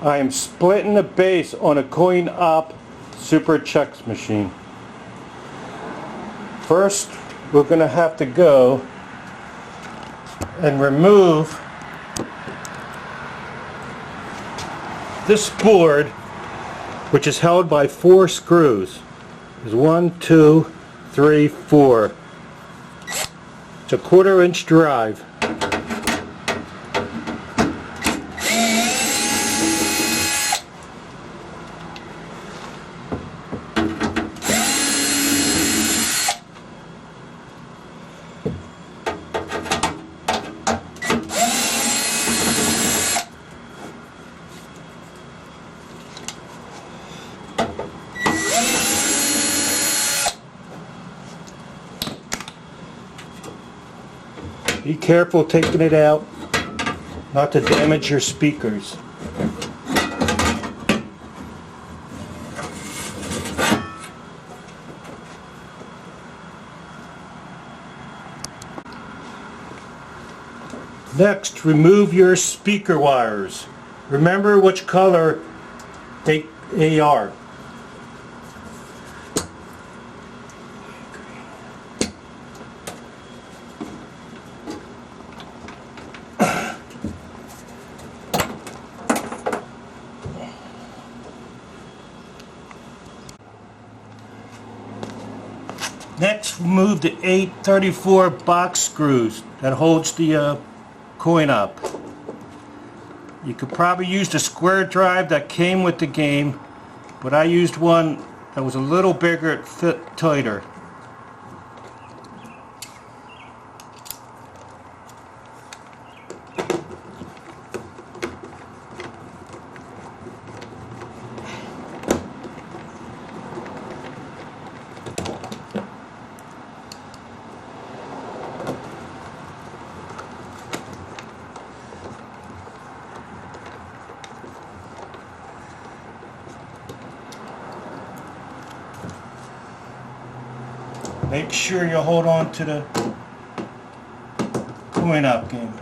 I am splitting the base on a coin-op Super Chexx machine. First, we're going to have to go and remove this board, which is held by 4 screws. There's 1, 2, 3, 4. It's a 1/4 inch drive. Be careful taking it out, not to damage your speakers. Next, remove your speaker wires. Remember which color they are. Next, remove the 834 box screws that holds the coin up. You could probably use the square drive that came with the game, but I used one that was a little bigger, it fit tighter. Make sure you hold on to the coin up game.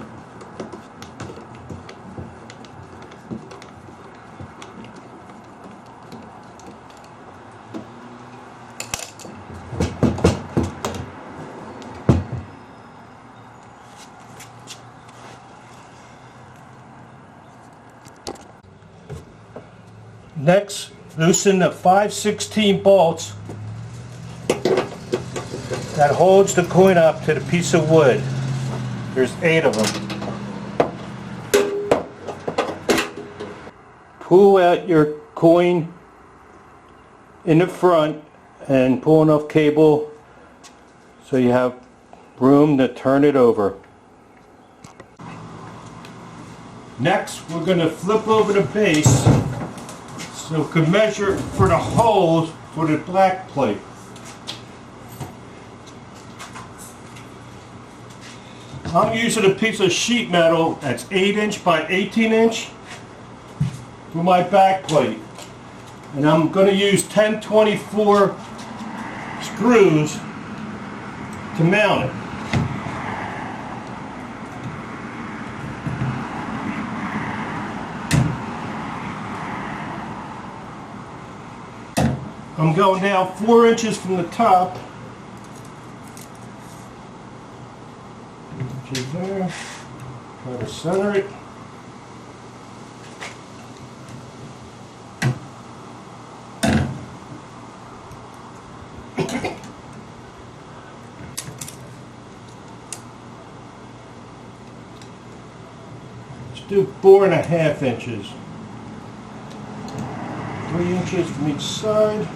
Next, loosen the 5/16 bolts that holds the coin up to the piece of wood. There's 8 of them. Pull out your coin in the front and pull enough cable so you have room to turn it over. Next, we're going to flip over the base so we can measure for the holes for the black plate. I'm using a piece of sheet metal that's 8 inch by 18 inch for my back plate. And I'm going to use 1024 screws to mount it. I'm going down 4 inches from the top. There. Try to center it. Let's do 4.5 inches. 3 inches from each side.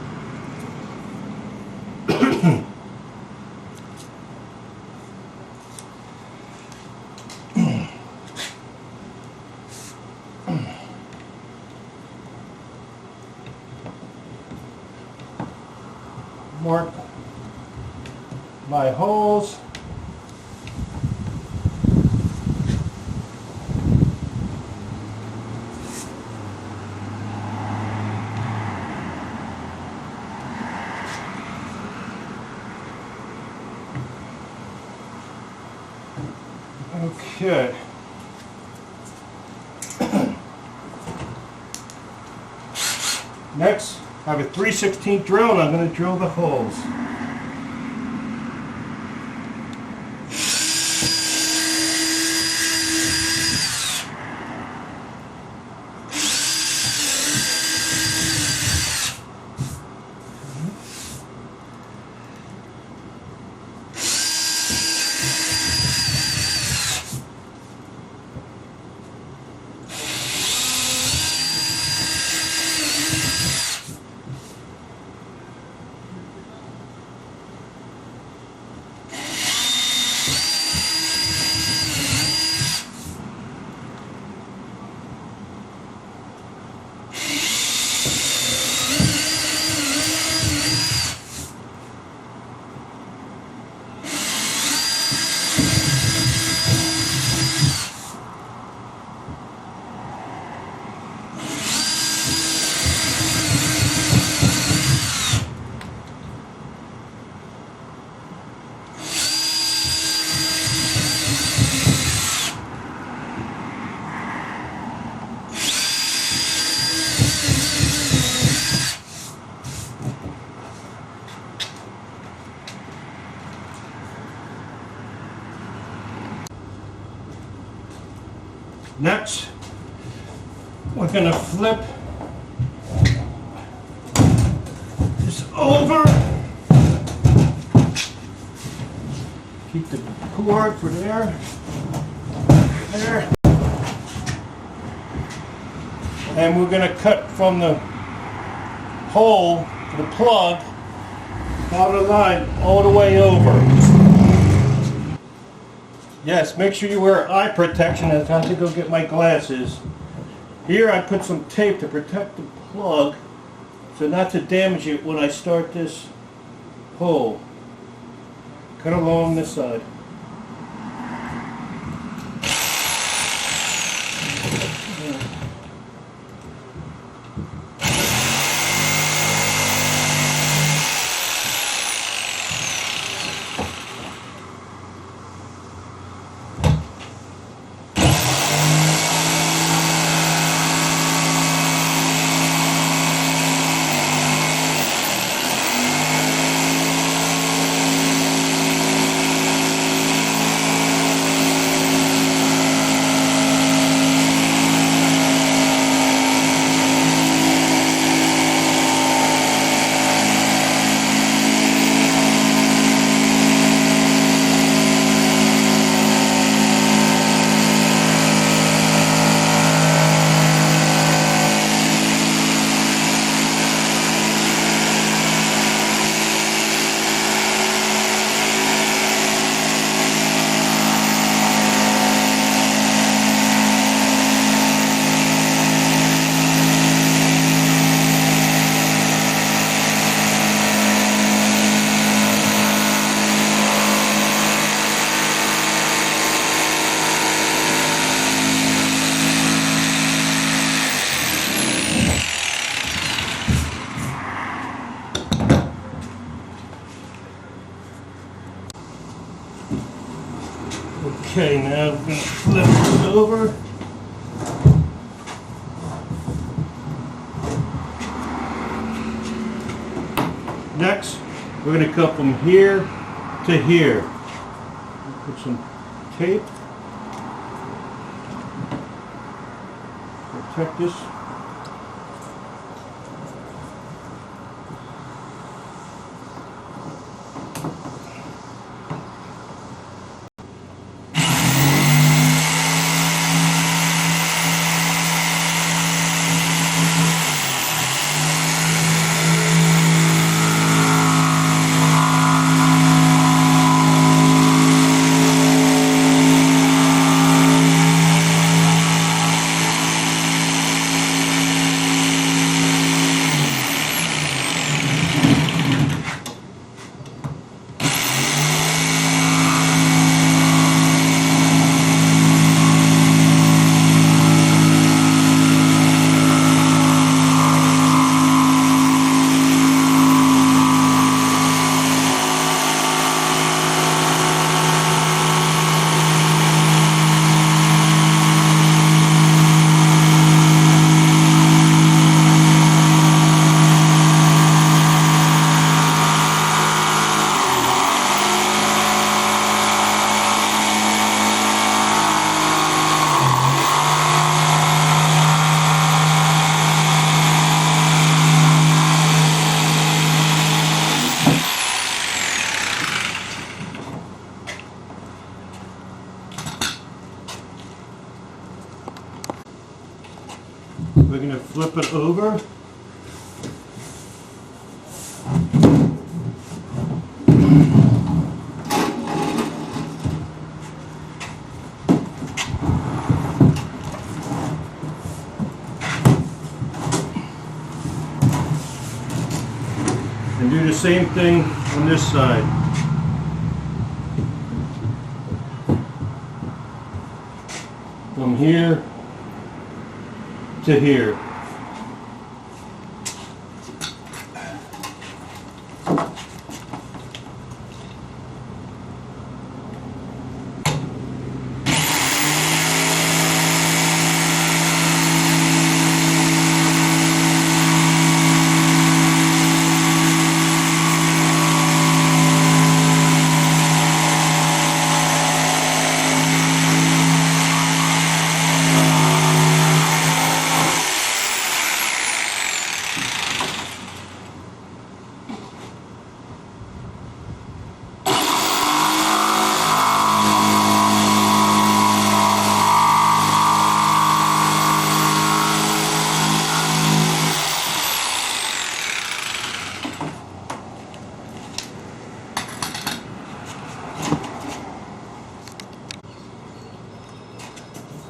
Mark my holes. Okay. Next, I have a 3/16 drill and I'm going to drill the holes. Next, we're going to flip this over. Keep the cord for there. And we're going to cut from the hole to the plug down the line all the way over. Yes, make sure you wear eye protection. I have to go get my glasses. Here I put some tape to protect the plug so not to damage it when I start this hole. Cut along this side. Okay, now I'm going to flip this over. Next, we're going to cut from here to here. Put some tape. Protect this. We're going to flip it over. And do the same thing on this side. From here to here.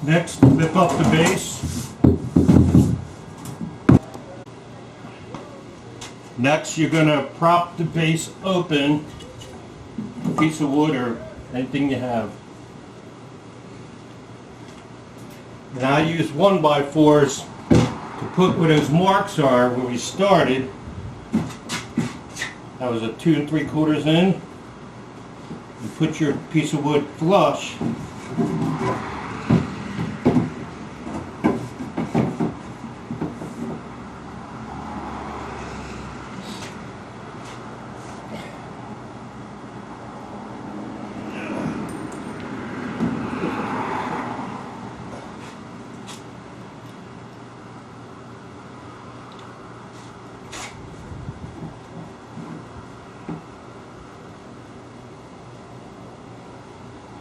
Next, lift up the base. Next, you're going to prop the base open, a piece of wood or anything you have. And I use 1x4s to put where those marks are where we started. That was a 2 3/4 in. You put your piece of wood flush.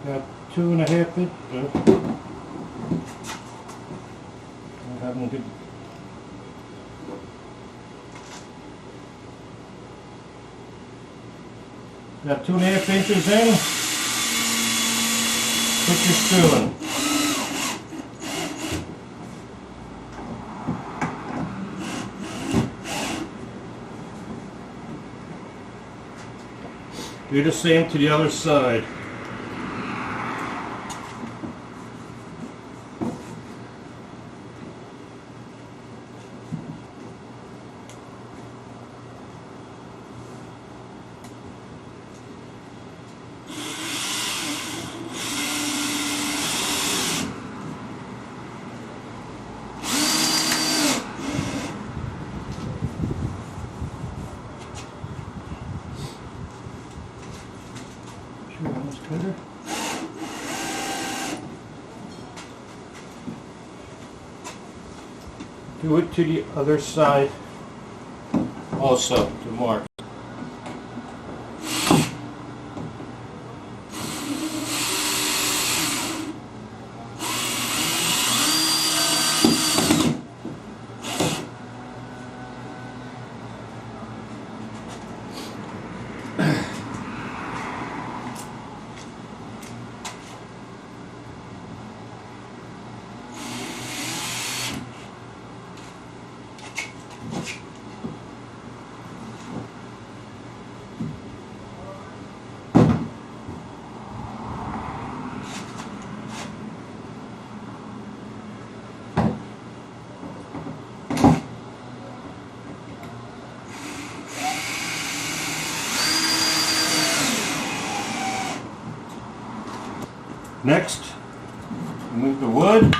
Got 2.5 inches. Got 2.5 inches in. Put your screw in. Do the same to the other side. Better. Do it to the other side also to mark. Next, remove the wood,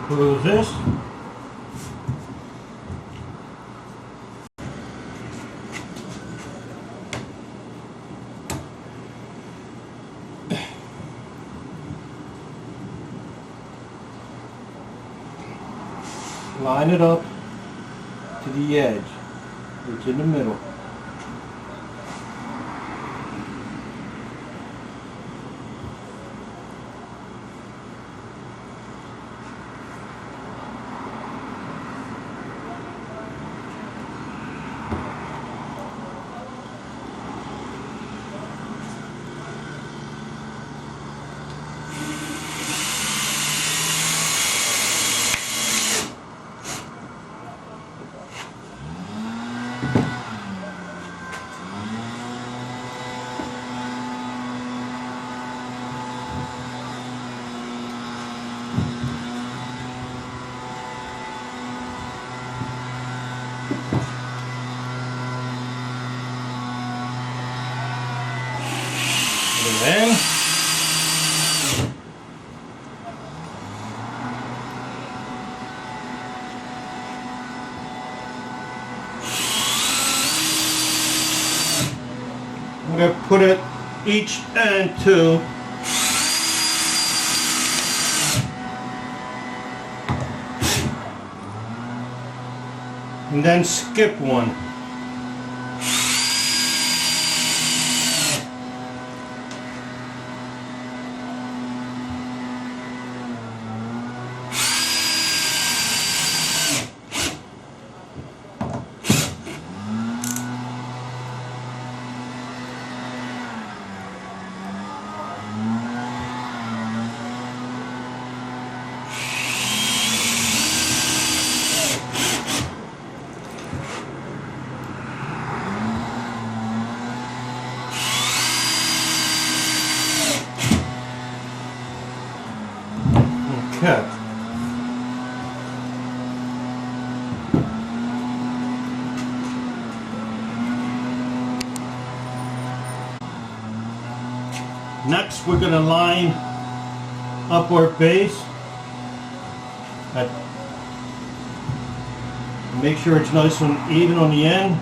close this, line it up to the edge, it's in the middle. going to put it each end too. And then skip one. Okay. Next, we're going to line up our base. Make sure it's nice and even on the end.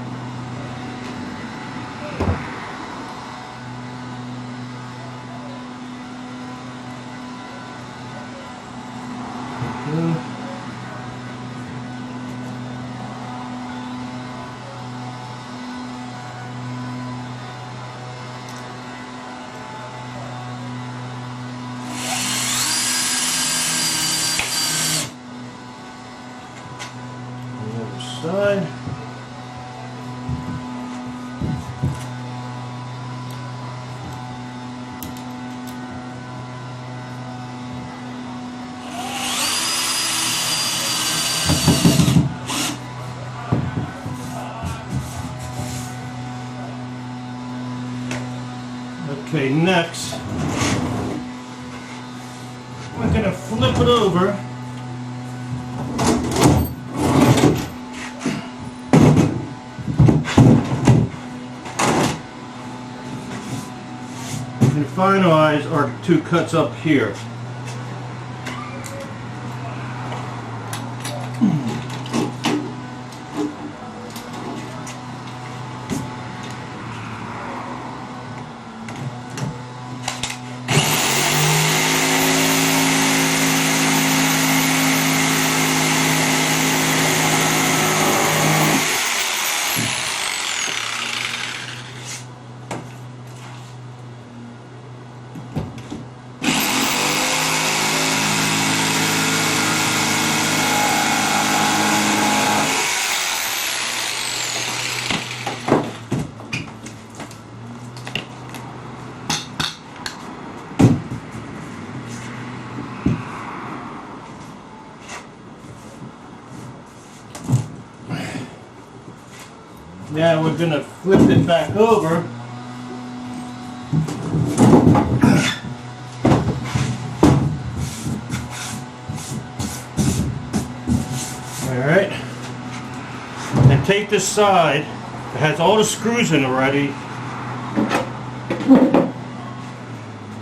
Side. Okay, next we're going to flip it over. And finalize our two cuts up here. Now we're going to flip it back over. Alright. And take this side that has all the screws in already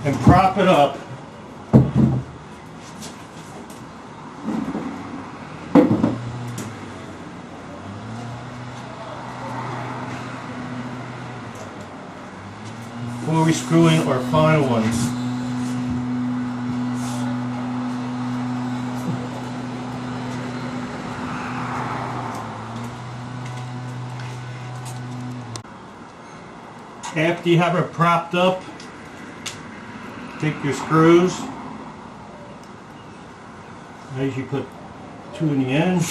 and prop it up. Before we screw in our final ones. After you have it propped up, take your screws. I usually put two in the end.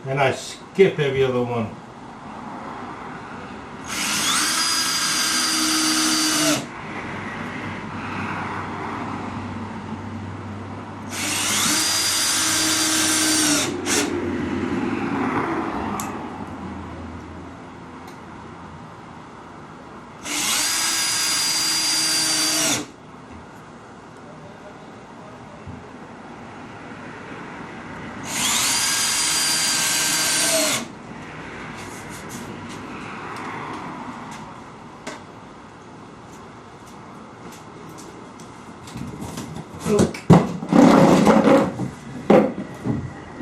And I skip every other one.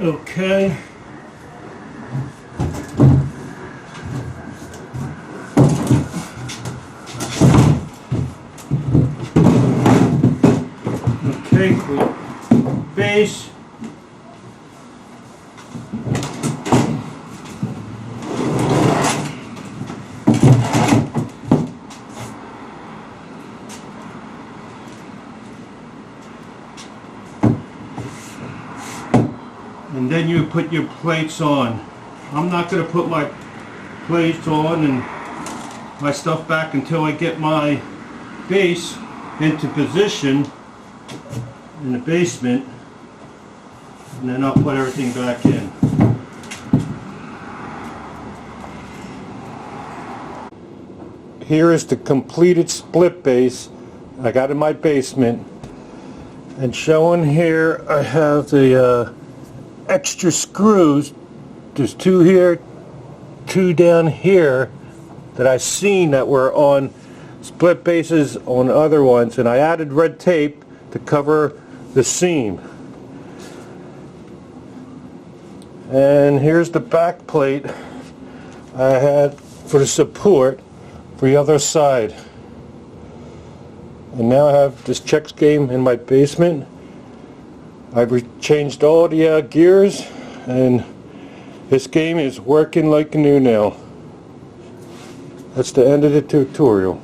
Okay. Okay, for base. And then you put your plates on. I'm not going to put my plates on and my stuff back until I get my base into position in the basement, and then I'll put everything back in. Here is the completed split base I got in my basement, and showing here I have the extra screws. There's two here, two down here that I seen that were on split bases on other ones, and I added red tape to cover the seam. And here's the back plate I had for the support for the other side. And now I have this Chexx game in my basement. I've changed all the gears, and this game is working like new now. That's the end of the tutorial.